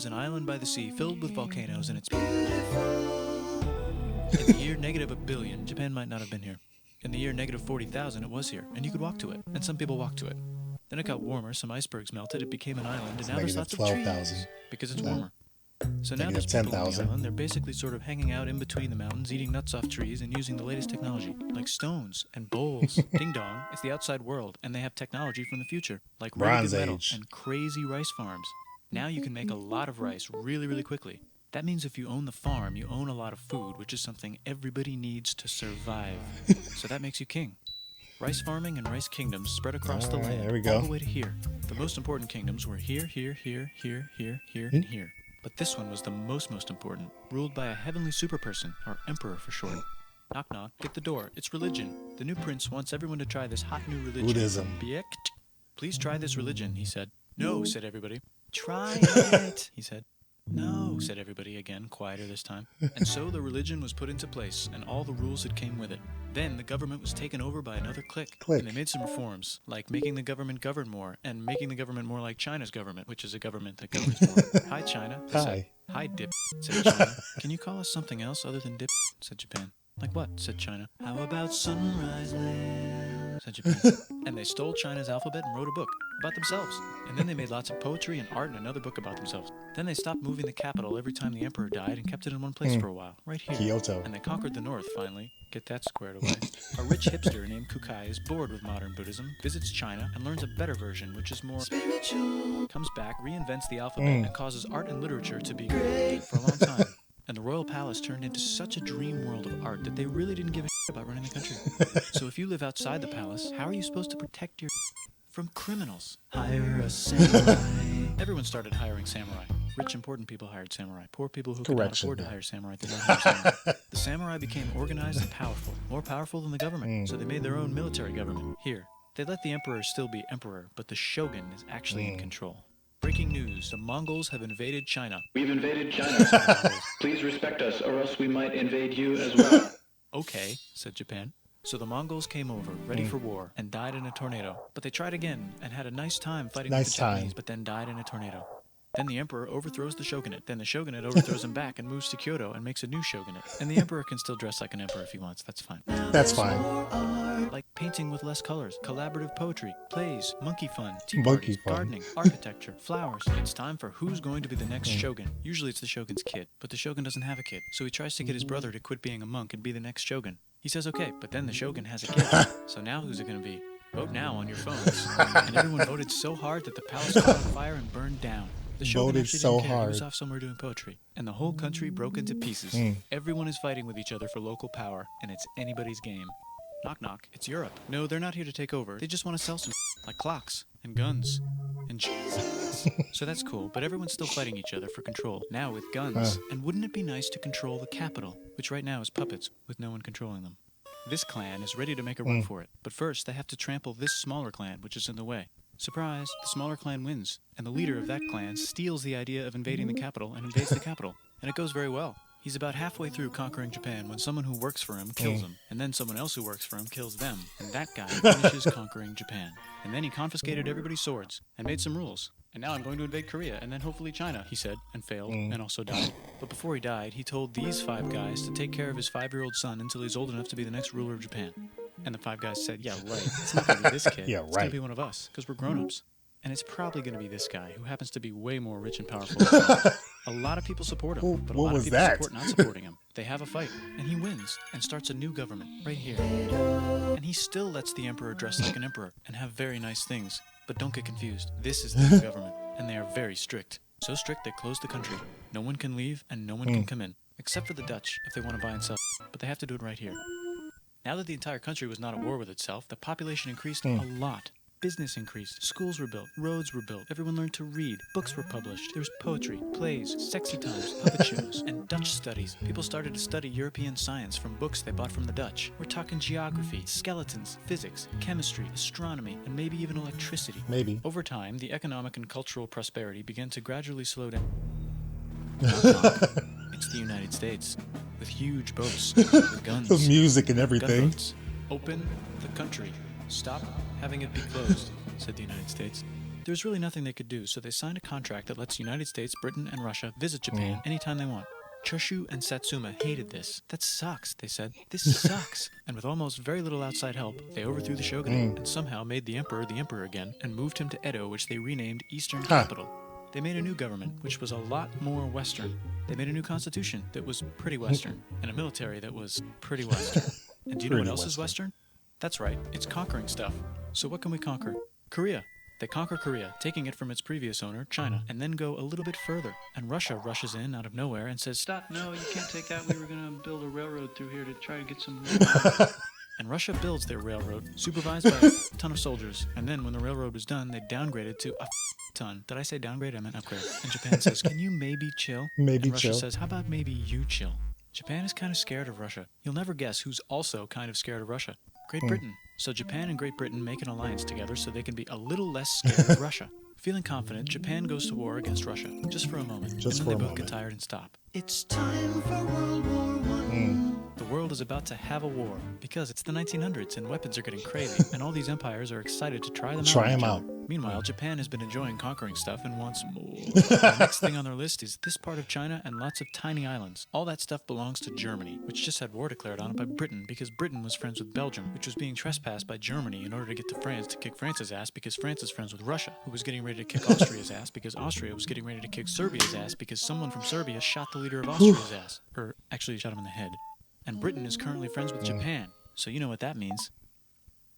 an island by the sea filled with volcanoes, and it's beautiful. In the year -1 billion, Japan might not have been here. In the year -40,000, it was here, and you could walk to it, and some people walked to it. Then it got warmer, some icebergs melted, it became an island, and now there's lots of trees because it's warmer. So now there's people on the island. They're basically sort of hanging out in between the mountains, eating nuts off trees, and using the latest technology, like stones and bowls. Ding dong, it's the outside world, and they have technology from the future, like really good metal and crazy rice farms. Now you can make a lot of rice really, really quickly. That means if you own the farm, you own a lot of food, which is something everybody needs to survive. So that makes you king. Rice farming and rice kingdoms spread across the land all the way to here. The most important kingdoms were here, here, here, here, here, here, and here. But this one was the most important, ruled by a heavenly superperson, or emperor for short. Knock, knock, get the door. It's religion. The new prince wants everyone to try this hot new religion. Buddhism. Please try this religion, he said. No, said everybody. Try it, he said. No, said everybody again, quieter this time. And so the religion was put into place, and all the rules that came with it. Then the government was taken over by another clique. And they made some reforms, like making the government govern more, and making the government more like China's government, which is a government that governs more. Hi, China, they said. Hi, dip, said China. Can you call us something else other than dip, said Japan. Like what, said China. How about Sunrise Land, said Japan. And they stole China's alphabet and wrote a book about themselves. And then they made lots of poetry and art and another book about themselves. Then they stopped moving the capital every time the emperor died and kept it in one place for a while, right here. Kyoto. And they conquered the north, finally. Get that squared away. A rich hipster named Kukai is bored with modern Buddhism, visits China, and learns a better version, which is more spiritual. Comes back, reinvents the alphabet, and causes art and literature to be great for a long time. And the royal palace turned into such a dream world of art that they really didn't give a shit about running the country. So if you live outside the palace, how are you supposed to protect your from criminals? Hire a samurai. Everyone started hiring samurai. Rich, important people hired samurai. Poor people who could not afford to hire samurai did not hire samurai. The samurai became organized and powerful, more powerful than the government. So they made their own military government. Here, they let the emperor still be emperor, but the shogun is actually in control. Breaking news, the Mongols have invaded China. We've invaded China. Please respect us, or else we might invade you as well. Okay, said Japan. So the Mongols came over, ready for war, and died in a tornado. But they tried again, and had a nice time fighting with the Japanese, but then died in a tornado. Then the emperor overthrows the shogunate. Then the shogunate overthrows him back and moves to Kyoto and makes a new shogunate. And the emperor can still dress like an emperor if he wants. That's fine. That's fine. Like painting with less colors, collaborative poetry, plays, monkey fun, tea parties, gardening, architecture, flowers. It's time for who's going to be the next shogun. Usually it's the shogun's kid, but the shogun doesn't have a kid. So he tries to get his brother to quit being a monk and be the next shogun. He says okay, but then the shogun has a kid. So now who's it going to be? Vote now on your phones. And everyone voted so hard that the palace caught on fire and burned down. The shogun actually didn't care. He was off somewhere doing poetry. And the whole country broke into pieces. Everyone is fighting with each other for local power, and it's anybody's game. Knock knock, it's Europe. No, they're not here to take over. They just want to sell some like clocks and guns and so that's cool, but everyone's still fighting each other for control, now with guns. And wouldn't it be nice to control the capital, which right now is puppets with no one controlling them? This clan is ready to make a run for it, but first they have to trample this smaller clan, which is in the way. Surprise, the smaller clan wins, and the leader of that clan steals the idea of invading the capital and invades the capital. And it goes very well. He's about halfway through conquering Japan when someone who works for him kills him, and then someone else who works for him kills them, and that guy finishes conquering Japan. And then he confiscated everybody's swords, and made some rules. And now I'm going to invade Korea, and then hopefully China, he said, and failed, and also died. But before he died, he told these 5 guys to take care of his 5-year-old son until he's old enough to be the next ruler of Japan. And the 5 guys said, yeah, right, it's not going to be this kid, it's going to be one of us, because we're grown-ups. And it's probably going to be this guy, who happens to be way more rich and powerful than him. A lot of people support him, but a lot of people support not supporting him. They have a fight, and he wins, and starts a new government, right here. And he still lets the emperor dress like an emperor, and have very nice things. But don't get confused, this is the new government, and they are very strict. So strict they close the country. No one can leave, and no one can come in. Except for the Dutch, if they want to buy and sell, but they have to do it right here. Now that the entire country was not at war with itself, the population increased a lot. Business increased, schools were built, roads were built, everyone learned to read, books were published, there was poetry, plays, sexy times, puppet shows, and Dutch studies. People started to study European science from books they bought from the Dutch. We're talking geography, skeletons, physics, chemistry, astronomy, and maybe even electricity. Maybe. Over time, the economic and cultural prosperity began to gradually slow down. It's the United States, with huge boats, with guns. The music and everything. Gunboats. Open the country. Stop having it be closed, said the United States. There's really nothing they could do, so they signed a contract that lets the United States, Britain, and Russia visit Japan anytime they want. Choshu and Satsuma hated this. That sucks, they said. This sucks. And with almost very little outside help, they overthrew the shogunate and somehow made the emperor again and moved him to Edo, which they renamed Eastern Capital. They made a new government, which was a lot more Western. They made a new constitution that was pretty Western, and a military that was pretty Western. And do you know what else is Western? That's right, it's conquering stuff. So what can we conquer? Korea. They conquer Korea, taking it from its previous owner, China, and then go a little bit further. And Russia rushes in out of nowhere and says, Stop, no, you can't take that. We were going to build a railroad through here to try to get some... And Russia builds their railroad, supervised by a ton of soldiers. And then when the railroad was done, they downgraded to a ton. Did I say downgrade? I meant upgrade. And Japan says, can you maybe chill? Maybe and Russia chill. says, how about maybe you chill? Japan is kind of scared of Russia. You'll never guess who's also kind of scared of Russia. Great Britain. So Japan and Great Britain make an alliance together so they can be a little less scared of Russia. Feeling confident, Japan goes to war against Russia, just for a moment. And then they both get tired and stop. It's time for World War I. The world is about to have a war because it's the 1900s and weapons are getting crazy, and all these empires are excited to try them out. Meanwhile, Japan has been enjoying conquering stuff and wants more. The next thing on their list is this part of China and lots of tiny islands. All that stuff belongs to Germany, which just had war declared on it by Britain because Britain was friends with Belgium, which was being trespassed by Germany in order to get to France to kick France's ass because France is friends with Russia, who was getting ready to kick Austria's ass because Austria was getting ready to kick Serbia's ass because someone from Serbia shot the leader of Austria's ass. Or actually shot him in the head. And Britain is currently friends with Japan, so you know what that means.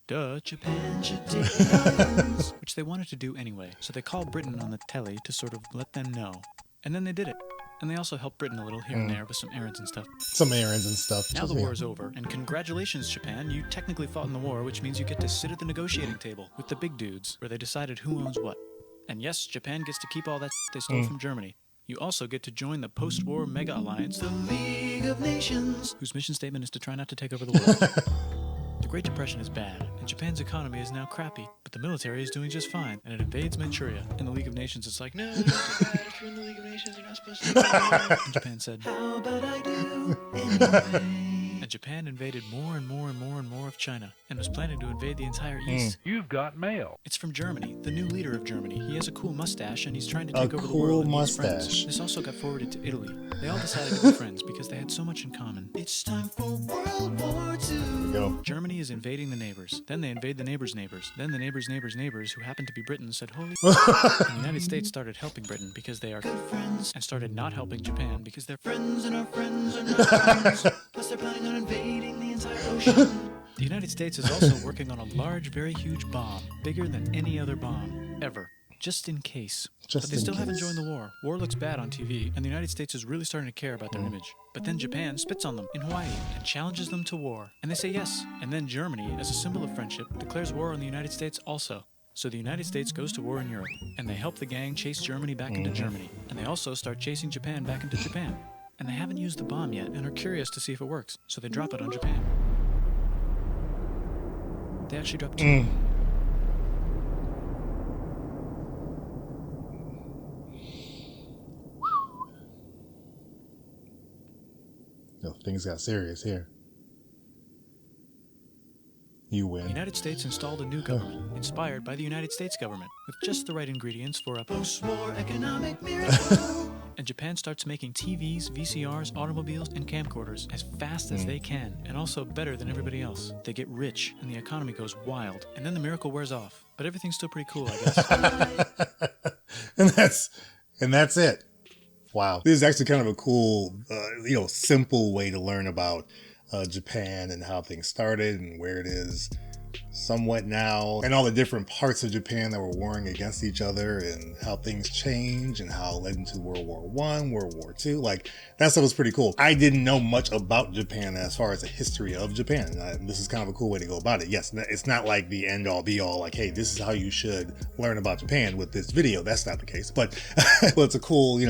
Duh, Japan should take the islands. Which they wanted to do anyway, so they called Britain on the telly to sort of let them know. And then they did it. And they also helped Britain a little here and there with some errands and stuff. Now the war is over, and congratulations, Japan. You technically fought in the war, which means you get to sit at the negotiating table with the big dudes, where they decided who owns what. And yes, Japan gets to keep all that they stole from Germany. You also get to join the post-war mega alliance, the League of Nations, whose mission statement is to try not to take over the world. The Great Depression is bad, and Japan's economy is now crappy, but the military is doing just fine, and it invades Manchuria. And the League of Nations is like, no, it's too bad. If you're in the League of Nations, you're not supposed to do that. And Japan said, how about I do anyway? And Japan invaded more and more and more and more of China, and was planning to invade the entire East. You've got mail. It's from Germany, the new leader of Germany. He has a cool mustache, and he's trying to take over the world and he's friends. This also got forwarded to Italy. They all decided to be friends because they had so much in common. It's time for World War II. Germany is invading the neighbors. Then they invade the neighbors' neighbors. Then the neighbors' neighbors' neighbors, who happened to be Britain, said, holy And the United States started helping Britain because they are good friends, and started not helping Japan because they're friends and our friends are not friends. Plus they're planning on invading the entire ocean. The United States is also working on a large, very huge bomb, bigger than any other bomb, ever. Just in case. But they still haven't joined the war. War looks bad on TV, and the United States is really starting to care about their image. But then Japan spits on them in Hawaii and challenges them to war. And they say yes. And then Germany, as a symbol of friendship, declares war on the United States also. So the United States goes to war in Europe, and they help the gang chase Germany back into Germany. And they also start chasing Japan back into Japan. And they haven't used the bomb yet, and are curious to see if it works. So they drop it on Japan. They actually dropped 2. No, things got serious here. You win. The United States installed a new government, inspired by the United States government, with just the right ingredients for a post-war economic miracle. And Japan starts making TVs, VCRs, automobiles, and camcorders as fast as they can, and also better than everybody else. They get rich, and the economy goes wild, and then the miracle wears off. But everything's still pretty cool, I guess. and that's it. Wow. This is actually kind of a cool, simple way to learn about Japan and how things started and where it is somewhat now, and all the different parts of Japan that were warring against each other, and how things change and how it led into World War I, World War II. Like, that stuff was pretty cool. I didn't know much about Japan as far as the history of Japan. This is kind of a cool way to go about it. Yes, it's not like the end all be all, like, hey, this is how you should learn about Japan with this video. That's not the case. But well, it's a cool,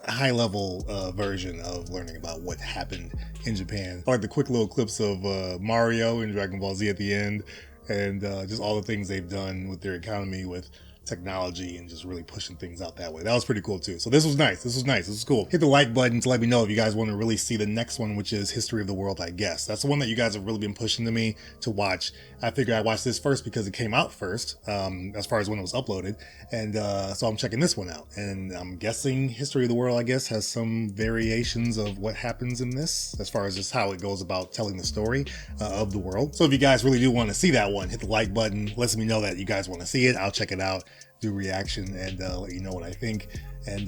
high level version of learning about what happened in Japan. I like the quick little clips of Mario and Dragon Ball Z at the end, and just all the things they've done with their economy with technology and just really pushing things out that way. That was pretty cool too. So this was nice. This was cool. Hit the like button to let me know if you guys want to really see the next one, which is History of the World, I guess. That's the one that you guys have really been pushing to me to watch. I figured I'd watch this first because it came out first, as far as when it was uploaded. And so I'm checking this one out. And I'm guessing History of the World, I guess, has some variations of what happens in this, as far as just how it goes about telling the story of the world. So if you guys really do want to see that one, hit the like button, lets me know that you guys want to see it. I'll check it out, do reaction, and let you know what I think. And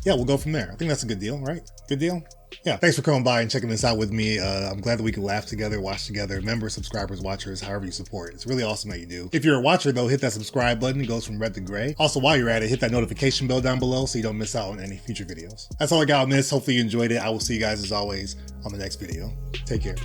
yeah, we'll go from there. I think that's a good deal, right? Good deal? Yeah, thanks for coming by and checking this out with me. I'm glad that we could laugh together, watch together, members, subscribers, watchers, however you support. It's really awesome that you do. If you're a watcher though, hit that subscribe button. It goes from red to gray. Also, while you're at it, hit that notification bell down below so you don't miss out on any future videos. That's all I got on this. Hopefully you enjoyed it. I will see you guys as always on the next video. Take care.